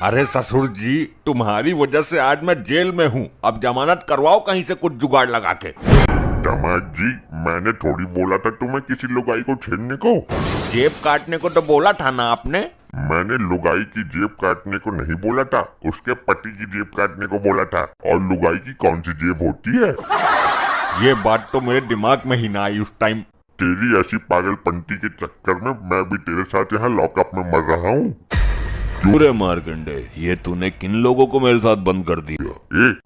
अरे ससुर जी, तुम्हारी वजह से आज मैं जेल में हूँ। अब जमानत करवाओ कहीं से कुछ जुगाड़ लगा के। दामाद जी, मैंने थोड़ी बोला था तुम्हें किसी लुगाई को छेड़ने को। जेब काटने को तो बोला था ना आपने। मैंने लुगाई की जेब काटने को नहीं बोला था, उसके पति की जेब काटने को बोला था। और लुगाई की कौन सी जेब होती है? ये बात तो मेरे दिमाग में ही ना आई उस टाइम। तेरी ऐसी पागलपंती के चक्कर में मैं भी तेरे साथ यहाँ लॉकअप में मर रहा हूँ। पूरे मारकंडे, ये तूने किन लोगों को मेरे साथ बंद कर दिया?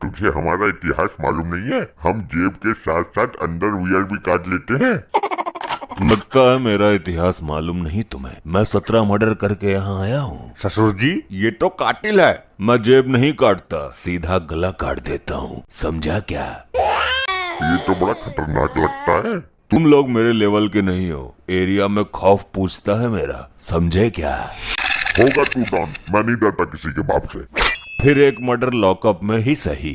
तुझे हमारा इतिहास मालूम नहीं है? हम जेब के साथ साथ अंडरवियर भी काट लेते हैं। लगता है मेरा इतिहास मालूम नहीं तुम्हें। मैं 17 मर्डर करके यहाँ आया हूँ। ससुर जी, ये तो कातिल है। मैं जेब नहीं काटता, सीधा गला काट देता हूँ, समझा क्या? ये तो बड़ा खतरनाक लगता है। तुम लोग मेरे लेवल के नहीं हो। एरिया में खौफ पूछता है मेरा, समझे क्या? होगा तू डॉन, मैं नहीं डरता किसी के बाप से। फिर एक मर्डर लॉकअप में ही सही।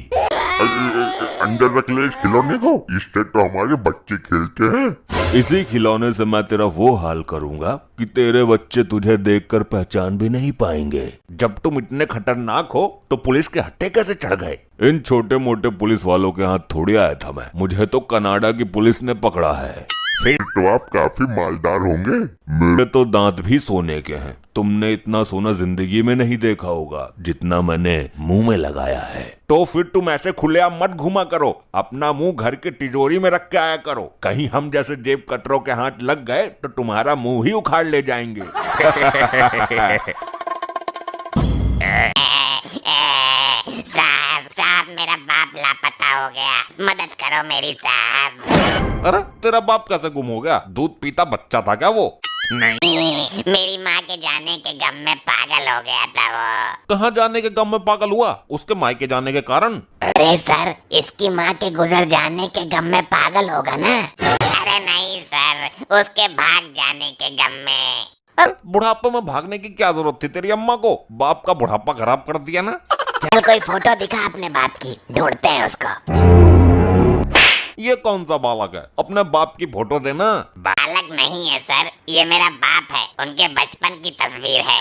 अंदर रख ले इस खिलौने को, इससे तो हमारे बच्चे खेलते हैं। इसी खिलौने से मैं तेरा वो हाल करूंगा कि तेरे बच्चे तुझे देखकर पहचान भी नहीं पाएंगे। जब तुम इतने खतरनाक हो तो पुलिस के हत्थे कैसे चढ़ गए? इन छोटे मोटे पुलिस वालों के हाथ थोड़ी आया था मैं। मुझे तो कनाडा की पुलिस ने पकड़ा है। फिर तो आप काफी मालदार होंगे। मेरे तो दांत भी सोने के हैं। तुमने इतना सोना जिंदगी में नहीं देखा होगा जितना मैंने मुंह में लगाया है। तो फिर तुम ऐसे खुलेआम मत घुमा करो। अपना मुंह घर के तिजोरी में रख के आया करो। कहीं हम जैसे जेब कतरों के हाथ लग गए तो तुम्हारा मुंह ही उखाड़ ले जाएंगे। साहब मेरा बाप लापता हो गया, मदद करो मेरी साहब। अरे तेरा बाप कैसे गुम हो गया? दूध पीता बच्चा था क्या वो? नहीं, मेरी माँ के जाने के गम में पागल हो गया था वो। कहाँ जाने के गम में पागल हुआ? उसके मायके जाने के कारण? अरे सर, इसकी माँ के गुजर जाने के गम में पागल होगा ना। अरे नहीं सर, उसके भाग जाने के गम में। अरे बुढ़ापे में भागने की क्या जरूरत थी तेरी अम्मा को? बाप का बुढ़ापा खराब कर दिया ना। चल कोई फोटो दिखा अपने बाप की, ढूंढते हैं उसको। ये कौन सा बालक है? अपने बाप की फोटो देना। बालक नहीं है सर, ये मेरा बाप है। उनके बचपन की तस्वीर है।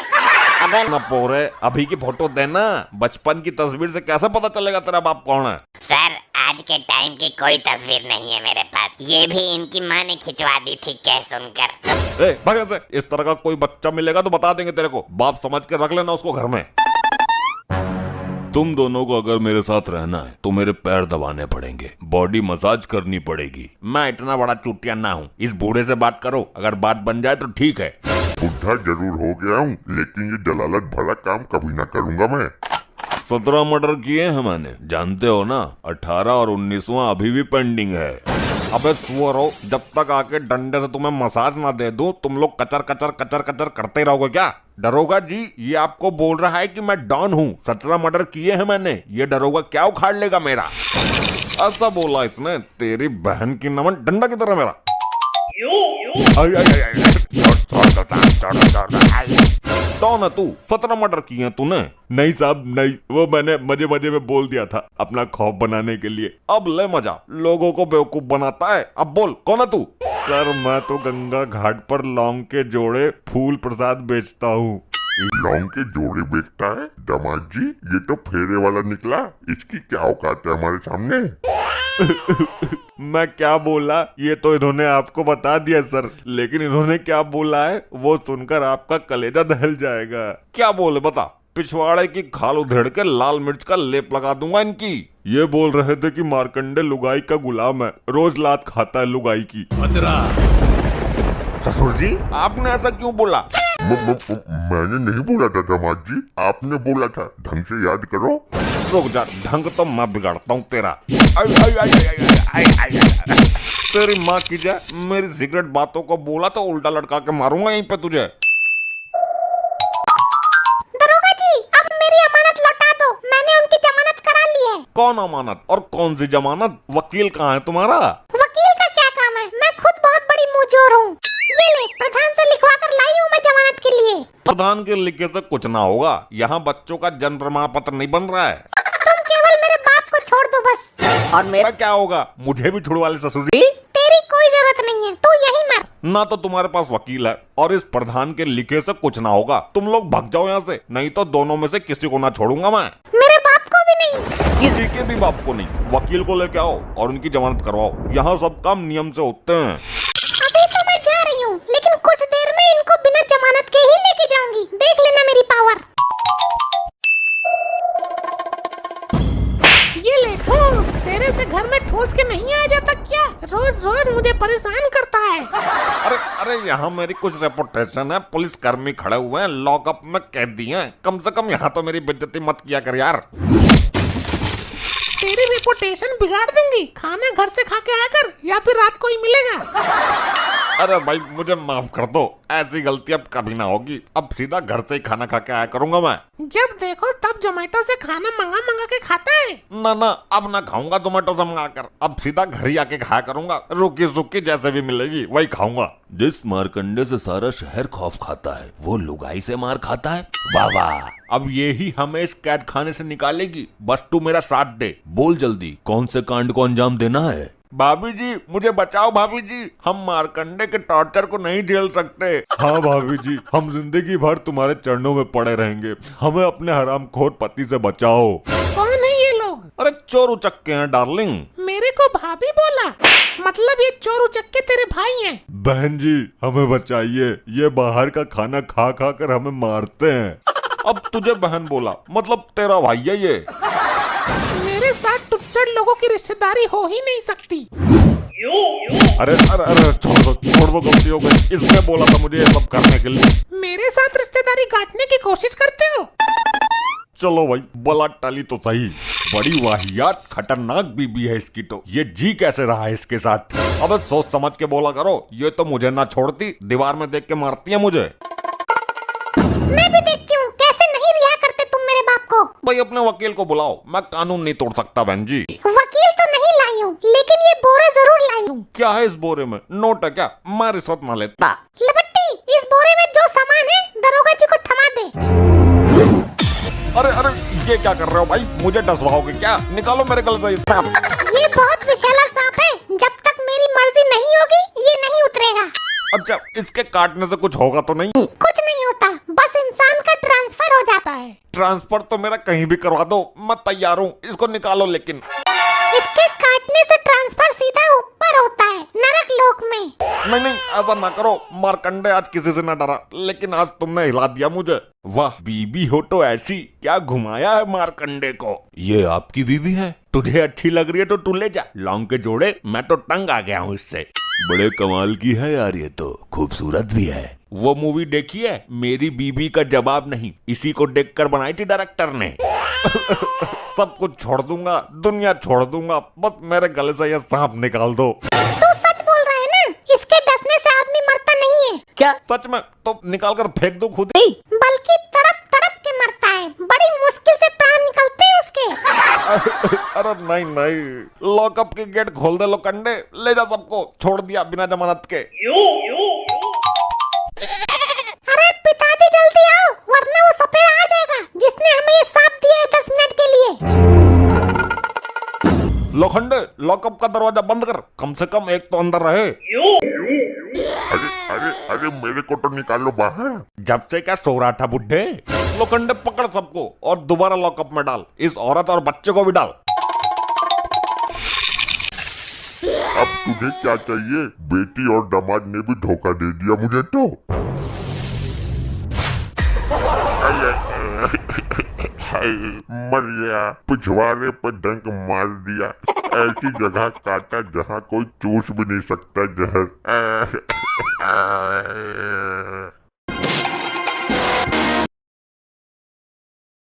अबे न पोरे, अभी की फोटो देना। बचपन की तस्वीर से कैसे पता चलेगा तेरा बाप कौन है? सर, आज के टाइम की कोई तस्वीर नहीं है मेरे पास। ये भी इनकी माँ ने खिंचवा दी थी कह सुनकर। भगत से इस तरह का कोई बच्चा मिलेगा तो बता देंगे तेरे को। बाप समझ के रख लेना उसको घर में। तुम दोनों को अगर मेरे साथ रहना है तो मेरे पैर दबाने पड़ेंगे, बॉडी मसाज करनी पड़ेगी। मैं इतना बड़ा चूतिया ना हूँ। इस बूढ़े से बात करो, अगर बात बन जाए तो ठीक है। बुढ़ा जरूर हो गया हूँ, लेकिन ये जलालत भरा काम कभी ना करूँगा मैं। 17 मर्डर किए हैं मैंने, जानते हो ना। 18 और 19वां अभी भी पेंडिंग है। अबे सुअरो, जब तक आके डंडे से तुम्हें मसाज ना दे दूं, तुम लोग कचर कचर कचर कचर करते रहोगे क्या? दरोगा जी, ये आपको बोल रहा है कि मैं डॉन हूँ। 17 मर्डर किए हैं मैंने। ये दरोगा क्या उखाड़ लेगा मेरा? ऐसा बोला इसने। तेरी बहन की नमन, डंडा की तरह मेरा। कौन है तू? 17 मर्डर किए हैं तूने? नहीं साहब नहीं, वो मैंने मजे मजे में बोल दिया था, अपना खौफ बनाने के लिए। अब ले मजा, लोगों को बेवकूफ बनाता है। अब बोल कौन है तू? सर मैं तो गंगा घाट पर लौंग के जोड़े फूल प्रसाद बेचता हूँ। लौंग के जोड़े बेचता है? दामाद जी, ये तो फेरे वाला निकला। इसकी क्या औकात है हमारे सामने? मैं क्या बोला ये तो इन्होंने आपको बता दिया सर, लेकिन इन्होंने क्या बोला है वो सुनकर आपका कलेजा दहल जाएगा। क्या बोले बता? पिछवाड़े की खाल उधेड़ के लाल मिर्च का लेप लगा दूंगा इनकी। ये बोल रहे थे कि मार्कंडे लुगाई का गुलाम है, रोज लात खाता है लुगाई की। ससुर जी, आपने ऐसा क्यों बोला? मैंने नहीं बोला था दामाद जी, आपने बोला था। ढंग से याद करो। रुक जा, ढंग तो मैं बिगाड़ता हूँ तेरा। तेरी माँ की जाए, मेरी सिगरेट बातों को बोला तो उल्टा लटका के मारूंगा यहीं पे तुझे। दरोगा जी, अब मेरी अमानत लौटा दो। मैंने उनकी जमानत करा ली है। कौन अमानत और कौन सी जमानत? वकील कहाँ है तुम्हारा? वकील का क्या काम है? मैं खुद बहुत बड़ी मुंहजोर हूँ। ये ले, प्रधान से लिखवा कर लाई हूँ मैं जमानत के लिए। प्रधान के लिखे से कुछ ना होगा। यहाँ बच्चों का जन्म प्रमाण पत्र नहीं बन रहा है। तुम केवल मेरे बाप को छोड़ दो बस। और मेरा क्या होगा? मुझे भी छुड़वा ले ससुर जी। तेरी कोई जरूरत नहीं है, तू यहीं मर। ना तो तुम्हारे पास वकील है और इस प्रधान के लिखे से कुछ ना होगा। तुम लोग भाग जाओ यहाँ से, नहीं तो दोनों में से किसी को ना छोड़ूंगा मैं। मेरे बाप को भी नहीं। किसी के भी बाप को नहीं। वकील को लेके आओ और उनकी जमानत करवाओ। यहाँ सब काम नियम से होते हैं। अभी तो मैं जा रही हूँ, लेकिन कुछ देर में इनको बिना जमानत के ही लेके जाऊंगी। देख लेना मेरी पावर। ये ले ठूस, तेरे से घर में ठूस के नहीं आया जाता क्या? रोज रोज मुझे परेशान करता है। अरे अरे यहाँ मेरी कुछ रेपुटेशन है, पुलिस कर्मी खड़े हुए हैं, लॉकअप में कैदी हैं। कम से कम यहाँ तो मेरी बेइज्जती मत किया कर यार। तेरी रेपुटेशन बिगाड़ दूंगी। खाना घर से खा के आया कर, या फिर रात को ही मिलेगा। अरे भाई मुझे माफ कर दो, ऐसी गलती अब कभी ना होगी। अब सीधा घर से ही खाना खा के आया करूंगा मैं। जब देखो तब जोमेटो से खाना मंगा के खाता है। ना ना, अब ना खाऊंगा जोमेटो से मंगा कर। अब सीधा घर ही आके खाया करूंगा। रूखी सूखी जैसे भी मिलेगी वही खाऊंगा। जिस मारकंडे से सारा शहर खौफ खाता है, वो लुगाई से मार खाता है। वाह वाह, अब ये ही हमें इस कैद खाने से निकालेगी। बस तू मेरा साथ दे। बोल जल्दी, कौन से कांड को अंजाम देना है? भाभी जी मुझे बचाओ भाभी जी, हम मारकंडे के टॉर्चर को नहीं झेल सकते। हाँ भाभी जी, हम जिंदगी भर तुम्हारे चरणों में पड़े रहेंगे। हमें अपने हरामखोर पति से बचाओ। कौन है ये लोग? अरे चोर उचक्के हैं डार्लिंग। मेरे को भाभी बोला? मतलब ये चोर उचक्के तेरे भाई हैं? बहन जी हमें बचाइए, ये बाहर का खाना खा खा कर हमें मारते हैं। अब तुझे बहन बोला, मतलब तेरा भाई है ये। मेरे साथ टुच्चड़ लोगों की रिश्तेदारी हो ही नहीं सकती। अरे अरे अरे छोड़ दो, गलती हो गई। इसने बोला था मुझे ये सब करने के लिए। मेरे साथ रिश्तेदारी काटने की कोशिश करते हो? चलो भाई, बला टाली तो सही। बड़ी वाहियात खतरनाक बीबी है इसकी तो। ये जी कैसे रहा है इसके साथ? अबे सोच समझ के बोला करो। ये तो मुझे ना छोड़ती, दीवार में देख के मारती है मुझे। मैं भी देखती हूँ कैसे नहीं रिहा करते तुम मेरे बाप को। भाई अपने वकील को बुलाओ, मैं कानून नहीं तोड़ सकता बहन जी। वकील तो नहीं लाई हूँ, लेकिन ये बोरा जरूर लाई हूँ। क्या है इस बोरे में? नोट है क्या? मैं रिश्वत ना लेता। लपट्टी, इस बोरे में जो सामान है दरोगा जी को थमा दे। अरे अरे ये क्या कर रहे हो भाई? मुझे डसवाओगे क्या? निकालो मेरे गले से ये सांप। ये बहुत विषैला सांप है, जब तक मेरी मर्जी नहीं होगी ये नहीं उतरेगा। अच्छा, इसके काटने से कुछ होगा तो नहीं? कुछ नहीं होता, बस इंसान का ट्रांसफर हो जाता है। ट्रांसफर तो मेरा कहीं भी करवा दो, मैं तैयार हूँ। इसको निकालो लेकिन। इसके काटने से ट्रांसफर सीधा ऊपर होता है, नरक लोक में। नहीं ऐसा ना करो। मारकंडे आज किसी से ना डरा, लेकिन आज तुमने हिला दिया मुझे। वाह बीबी हो तो ऐसी, क्या घुमाया है मारकंडे को। ये आपकी बीबी है? तुझे अच्छी लग रही है तो तू ले जा। लौंग के जोड़े, मैं तो तंग आ गया हूँ इससे। बड़े कमाल की है यार, ये तो खूबसूरत भी है। वो मूवी देखी है मेरी बीबी का जवाब नहीं? इसी को देखकर बनाई थी डायरेक्टर ने। सब कुछ छोड़ दूंगा, दुनिया छोड़ दूंगा, बस मेरे गले से ये सांप निकाल दो। तू सच बोल रहा है ना? इसके डसने से आदमी मरता नहीं है। क्या सच में? तो निकाल कर फेंक दो खुद। बल्कि तड़प तड़प के मरता है, बड़ी मुश्किल से प्राण निकलते हैं उसके। अरे नहीं, लॉकअप की गेट खोल दे लोकंडे, ले जा सबको। छोड़ दिया बिना जमानत के। अरे पिताजी जल्दी आओ, वरना वो सपेरा आ जाएगा जिसने हमें ये सांप दिया है 10 मिनट के लिए। लोखंडे, लॉकअप का दरवाजा बंद कर, कम से कम एक तो अंदर रहे। अरे अरे अरे मेरे को तो निकालो बाहर। जब से क्या सो रहा था बुड्ढे? लोखंडे पकड़ सबको और दोबारा लॉकअप में डाल। इस औरत और बच्चे को भी डाल। अब तुझे क्या चाहिए? बेटी और दामाद ने भी धोखा दे दिया मुझे तो। हाय, मर गया। पिछवाड़े पर डंक मार दिया। ऐसी जगह काटा जहाँ कोई चूस भी नहीं सकता जहर।